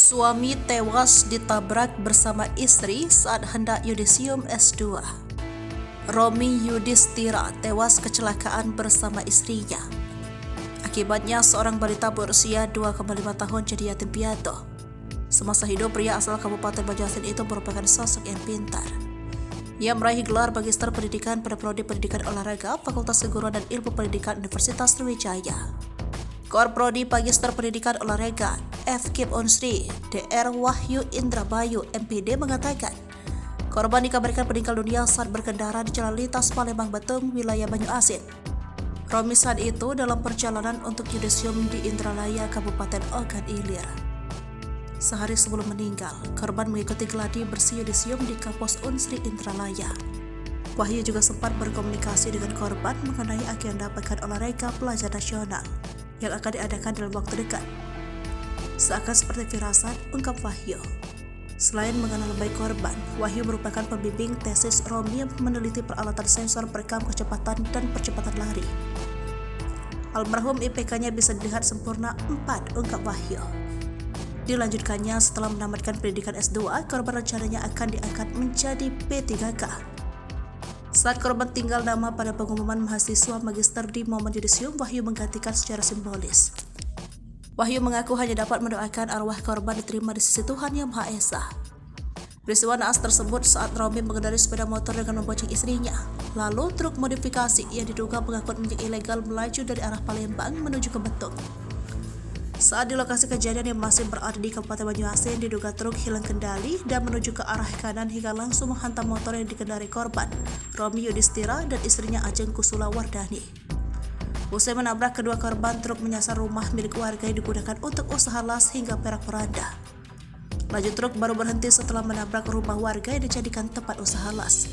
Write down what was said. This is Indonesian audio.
Suami tewas ditabrak bersama istri saat hendak yudisium S2. Romi Yudhistira tewas kecelakaan bersama istrinya. Akibatnya seorang balita berusia 2,5 tahun jadi yatim piatu. Semasa hidup, pria asal Kabupaten Banjarmasin itu merupakan sosok yang pintar. Ia meraih gelar Magister Pendidikan pada Prodi Pendidikan Olahraga Fakultas Keguruan dan Ilmu Pendidikan Universitas Sriwijaya. Kor Prodi Magister Pendidikan Olahraga FKIP Unsri Dr. Wahyu Indrabayu MPD mengatakan, korban dikabarkan meninggal dunia saat berkendara di jalan lintas Palembang Betung, wilayah Banyuasin. Romi saat itu dalam perjalanan untuk yudisium di Indralaya, Kabupaten Ogan Ilir. Sehari sebelum meninggal, korban mengikuti gladi bersih yudisium di kampus Unsri Indralaya. Wahyu juga sempat berkomunikasi dengan korban mengenai agenda pekan olahraga pelajar nasional yang akan diadakan dalam waktu dekat. Seakan seperti firasat, ungkap Wahyu. Selain mengenal baik korban, Wahyu merupakan pembimbing tesis Romi yang meneliti peralatan sensor perekam kecepatan dan percepatan lari. Almarhum IPK-nya bisa dilihat sempurna 4, ungkap Wahyu. Dilanjutkannya, setelah menamatkan pendidikan S2, korban rencananya akan diangkat menjadi P3K. Saat korban tinggal nama pada pengumuman mahasiswa magister di momen yudisium, Wahyu menggantikan secara simbolis. Wahyu mengaku hanya dapat mendoakan arwah korban diterima di sisi Tuhan Yang Maha Esa. Peristiwa naas tersebut saat Romi mengendarai sepeda motor dengan membonceng istrinya. Lalu truk modifikasi yang diduga mengangkut minyak ilegal melaju dari arah Palembang menuju ke Betung. Saat di lokasi kejadian yang masih berada di Kabupaten Banyuasin, diduga truk hilang kendali dan menuju ke arah kanan hingga langsung menghantam motor yang dikendarai korban, Romi Yudhistira dan istrinya Ajeng Kusula Wardani. Usai menabrak kedua korban, truk menyasar rumah milik warga yang digunakan untuk usaha las hingga perak poranda. Laju truk baru berhenti setelah menabrak rumah warga yang dijadikan tempat usaha las.